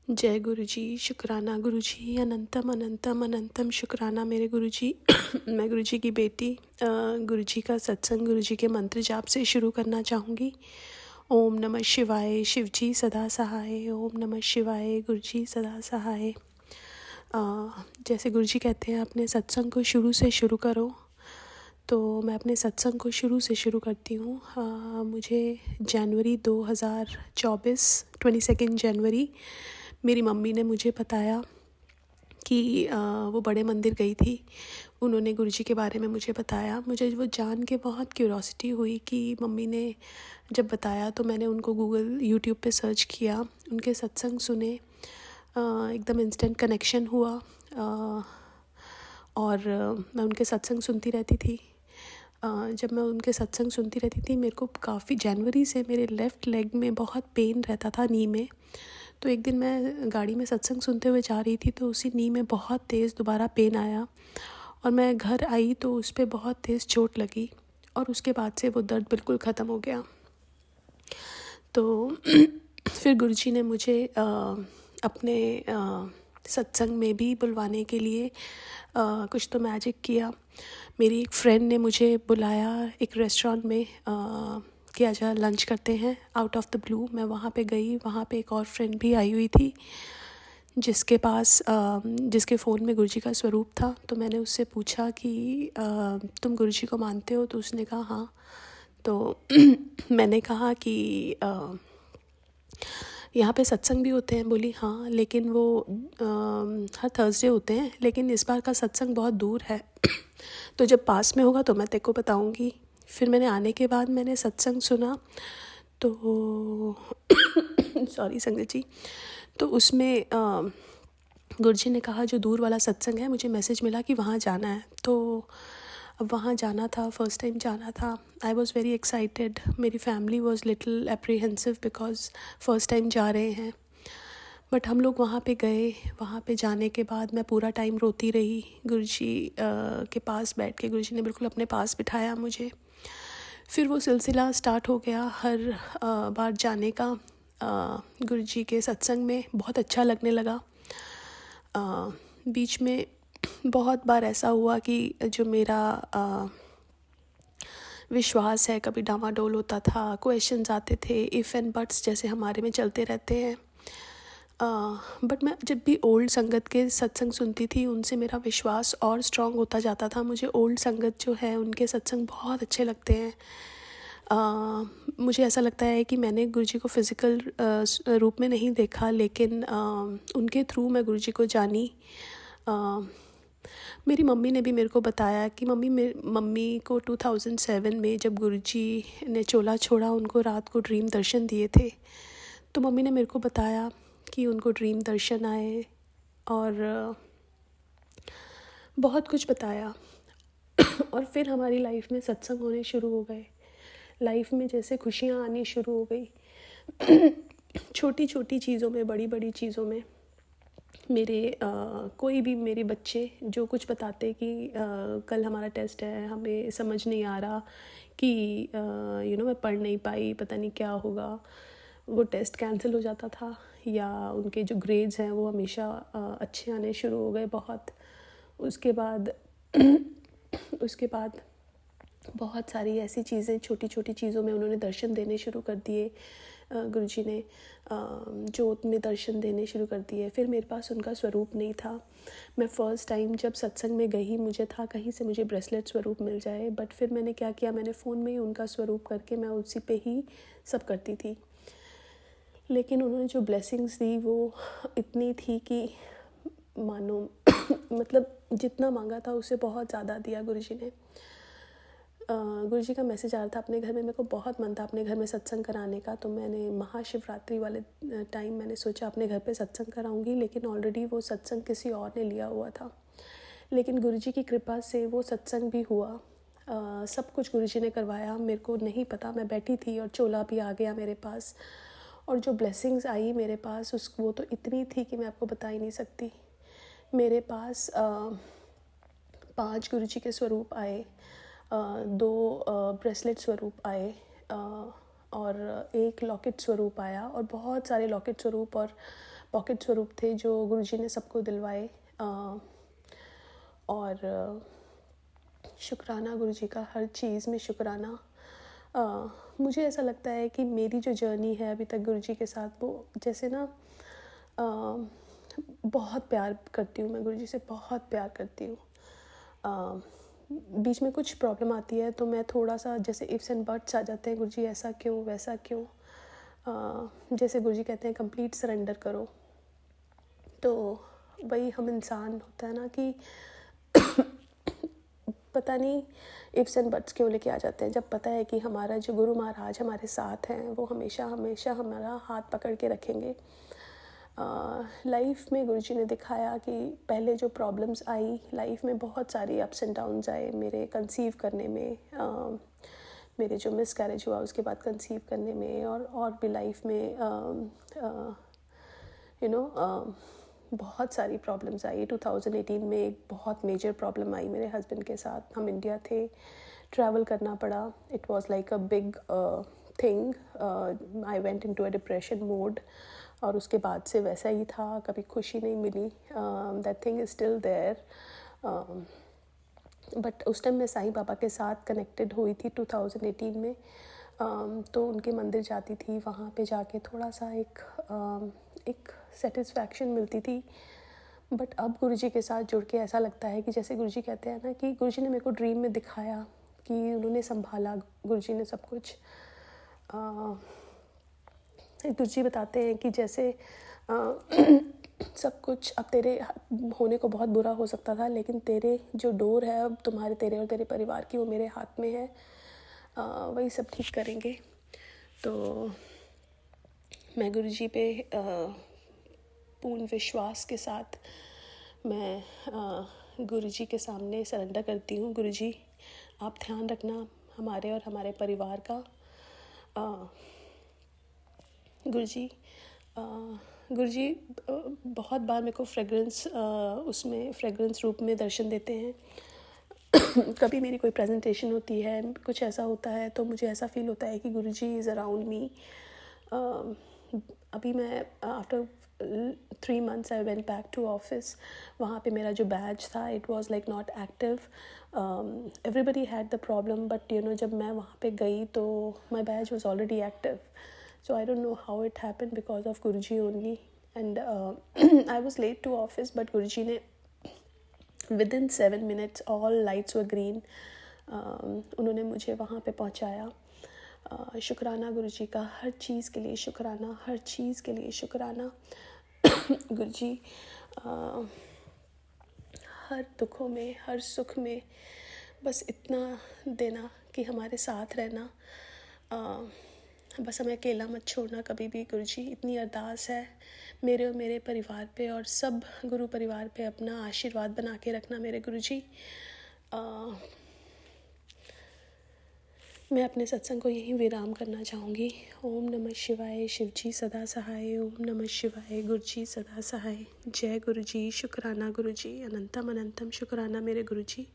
जय गुरु जी। शुक्राना गुरु जी। अनंतम अनंतम अनंतम शुक्राना मेरे गुरु जी। मैं गुरु जी की बेटी गुरु जी का सत्संग गुरु जी के मंत्र जाप से शुरू करना चाहूँगी। ओम नमः शिवाय। शिव जी सदा सहाय। ओम नमः शिवाय। गुरु जी सदा सहाय। जैसे गुरु जी कहते हैं अपने सत्संग को शुरू से शुरू करो, तो मैं अपने सत्संग को शुरू से शुरू करती हूँ। मुझे जनवरी 2024 22 जनवरी मेरी मम्मी ने मुझे बताया कि वो बड़े मंदिर गई थी। उन्होंने गुरुजी के बारे में मुझे बताया। मुझे वो जान के बहुत क्यूरोसिटी हुई कि मम्मी ने जब बताया तो मैंने उनको गूगल यूट्यूब पे सर्च किया, उनके सत्संग सुने। एकदम इंस्टेंट कनेक्शन हुआ। और मैं उनके सत्संग सुनती रहती थी। जब मैं उनके सत्संग सुनती रहती थी, मेरे को काफ़ी जनवरी से मेरे लेफ़्ट लेग में बहुत पेन रहता था, नी में। तो एक दिन मैं गाड़ी में सत्संग सुनते हुए जा रही थी, तो उसी नी में बहुत तेज़ दोबारा पेन आया और मैं घर आई तो उस पर बहुत तेज़ चोट लगी और उसके बाद से वो दर्द बिल्कुल ख़त्म हो गया। तो फिर गुरुजी ने मुझे अपने सत्संग में भी बुलवाने के लिए कुछ तो मैजिक किया। मेरी एक फ्रेंड ने मुझे बुलाया एक रेस्टोरेंट में कि आजा लंच करते हैं। आउट ऑफ द ब्लू मैं वहाँ पे गई। वहाँ पे एक और फ्रेंड भी आई हुई थी जिसके जिसके फ़ोन में गुरुजी का स्वरूप था। तो मैंने उससे पूछा कि तुम गुरुजी को मानते हो? तो उसने कहा हाँ। तो मैंने कहा कि यहाँ पे सत्संग भी होते हैं? बोली हाँ, लेकिन वो हर थर्सडे होते हैं, लेकिन इस बार का सत्संग बहुत दूर है। तो जब पास में होगा तो मैं तेरे को बताऊँगी। फिर मैंने आने के बाद मैंने सत्संग सुना तो सॉरी संगत जी। तो उसमें गुरुजी ने कहा जो दूर वाला सत्संग है, मुझे मैसेज मिला कि वहाँ जाना है। तो अब वहाँ जाना था, फ़र्स्ट टाइम जाना था। I was very excited. मेरी family was little apprehensive because first time जा रहे हैं। बट हम लोग वहाँ पे गए। वहाँ पे जाने के बाद मैं पूरा टाइम रोती रही। गुरुजी के पास बैठ के गुरुजी ने बिल्कुल अपने पास बिठाया मुझे। फिर वो सिलसिला स्टार्ट हो गया हर बार जाने का। गुरुजी के सत्संग में बहुत अच्छा लगने लगा। बीच में बहुत बार ऐसा हुआ कि जो मेरा विश्वास है कभी डामाडोल होता था, क्वेश्चंस आते थे, इफ़ एंड बट्स जैसे हमारे में चलते रहते हैं। बट मैं जब भी ओल्ड संगत के सत्संग सुनती थी, उनसे मेरा विश्वास और स्ट्रॉन्ग होता जाता था। मुझे ओल्ड संगत जो है उनके सत्संग बहुत अच्छे लगते हैं। मुझे ऐसा लगता है कि मैंने गुरुजी को फ़िज़िकल रूप में नहीं देखा, लेकिन उनके थ्रू मैं गुरुजी को जानी। मेरी मम्मी ने भी मेरे को बताया कि मम्मी को 2007 में जब गुरुजी ने चोला छोड़ा, उनको रात को ड्रीम दर्शन दिए थे। तो मम्मी ने मेरे को बताया कि उनको ड्रीम दर्शन आए और बहुत कुछ बताया। और फिर हमारी लाइफ में सत्संग होने शुरू हो गए। लाइफ में जैसे खुशियाँ आनी शुरू हो गई। छोटी छोटी चीज़ों में, बड़ी बड़ी चीज़ों में। कोई भी मेरे बच्चे जो कुछ बताते कि कल हमारा टेस्ट है, हमें समझ नहीं आ रहा कि मैं पढ़ नहीं पाई, पता नहीं क्या होगा, वो टेस्ट कैंसिल हो जाता था। या उनके जो ग्रेड्स हैं वो हमेशा अच्छे आने शुरू हो गए बहुत। उसके बाद बहुत सारी ऐसी चीज़ें, छोटी छोटी चीज़ों में उन्होंने दर्शन देने शुरू कर दिए। गुरुजी ने जोत में दर्शन देने शुरू कर दिए। फिर मेरे पास उनका स्वरूप नहीं था। मैं फ़र्स्ट टाइम जब सत्संग में गई, मुझे था कहीं से मुझे ब्रेसलेट स्वरूप मिल जाए। बट फिर मैंने क्या किया, मैंने फ़ोन में ही उनका स्वरूप करके मैं उसी पे ही सब करती थी। लेकिन उन्होंने जो ब्लेसिंग्स दी वो इतनी थी कि मानो मतलब जितना मांगा था उससे बहुत ज़्यादा दिया गुरुजी ने। गुरुजी का मैसेज आ रहा था अपने घर में। मेरे को बहुत मन था अपने घर में सत्संग कराने का। तो मैंने महाशिवरात्रि वाले टाइम मैंने सोचा अपने घर पे सत्संग कराऊंगी, लेकिन ऑलरेडी वो सत्संग किसी और ने लिया हुआ था। लेकिन गुरुजी की कृपा से वो सत्संग भी हुआ। सब कुछ गुरुजी ने करवाया। मेरे को नहीं पता, मैं बैठी थी और चोला भी आ गया मेरे पास। और जो ब्लेसिंग्स आई मेरे पास वो तो इतनी थी कि मैं आपको बता ही नहीं सकती। मेरे पास 5 गुरुजी के स्वरूप आए, 2 ब्रेसलेट स्वरूप आए और 1 लॉकेट स्वरूप आया और बहुत सारे लॉकेट स्वरूप और पॉकेट स्वरूप थे जो गुरुजी ने सबको दिलवाए। और शुक्राना गुरुजी का, हर चीज़ में शुक्राना। मुझे ऐसा लगता है कि मेरी जो जर्नी है अभी तक गुरुजी के साथ, वो जैसे ना बहुत प्यार करती हूँ मैं गुरुजी से, बहुत प्यार करती हूँ। बीच में कुछ प्रॉब्लम आती है तो मैं थोड़ा सा, जैसे इफ्स एंड बट्स आ जाते हैं, गुरुजी ऐसा क्यों वैसा क्यों। जैसे गुरुजी कहते हैं कंप्लीट सरेंडर करो, तो वही हम इंसान होता है ना कि पता नहीं इफ्स एंड बट्स क्यों लेके आ जाते हैं, जब पता है कि हमारा जो गुरु महाराज हमारे साथ हैं, वो हमेशा हमेशा हमारा हाथ पकड़ के रखेंगे। लाइफ में गुरुजी ने दिखाया कि पहले जो प्रॉब्लम्स आई लाइफ में, बहुत सारी अप्स एंड डाउन्स आए मेरे कंसीव करने में, मेरे जो मिसकैरेज हुआ उसके बाद कंसीव करने में, और भी लाइफ में बहुत सारी प्रॉब्लम्स आई। 2018 में एक बहुत मेजर प्रॉब्लम आई मेरे हस्बैंड के साथ। हम इंडिया थे, ट्रैवल करना पड़ा। It was like a big thing. I went into a depression mode, और उसके बाद से वैसा ही था, कभी खुशी नहीं मिली। That thing is still there. But उस टाइम मैं साईं बाबा के साथ कनेक्टेड हुई थी 2018 में। तो उनके मंदिर जाती थी, वहाँ पे जाके थोड़ा सा एक सेटिस्फैक्शन मिलती थी। बट अब गुरुजी के साथ जुड़ के ऐसा लगता है कि जैसे गुरुजी कहते हैं ना कि गुरुजी ने मेरे को ड्रीम में दिखाया कि उन्होंने संभाला, गुरुजी ने सब कुछ। गुरुजी बताते हैं कि जैसे सब कुछ अब तेरे होने को बहुत बुरा हो सकता था, लेकिन तेरे जो डोर है अब तेरे और तेरे परिवार की, वो मेरे हाथ में है। वही सब ठीक करेंगे। तो मैं गुरुजी पे पूर्ण विश्वास के साथ मैं गुरुजी के सामने सरेंडर करती हूँ। गुरुजी, आप ध्यान रखना हमारे और हमारे परिवार का। गुरुजी बहुत बार मेरे को उसमें फ्रेगरेंस रूप में दर्शन देते हैं। कभी मेरी कोई प्रेजेंटेशन होती है, कुछ ऐसा होता है, तो मुझे ऐसा फील होता है कि गुरुजी इज़ अराउंड मी। अभी मैं after 3 months I went back to office. वहाँ पे मेरा जो बैच था, it was like not active. Everybody had the problem, but जब मैं वहाँ पे गई तो my batch was already active. So I don't know how it happened, because of Guruji only. And I was late to office, but Guruji ne within 7 minutes all lights were green. उन्होंने मुझे वहाँ पे पहुँचाया। शुक्राना गुरुजी का, हर चीज़ के लिए शुक्राना, हर चीज़ के लिए शुक्राना। गुरुजी हर दुखों में, हर सुख में बस इतना देना कि हमारे साथ रहना। बस हमें अकेला मत छोड़ना कभी भी गुरुजी, इतनी अरदास है मेरे और मेरे परिवार पे, और सब गुरु परिवार पे अपना आशीर्वाद बना के रखना मेरे गुरुजी। मैं अपने सत्संग को यहीं विराम करना चाहूँगी। ओम नमः शिवाय, शिवजी सदा सहाय। ओम नमः शिवाय, गुरुजी सदा सहाय। जय गुरुजी, शुक्राना गुरुजी, अनंतम अनंतम शुक्राना मेरे गुरुजी।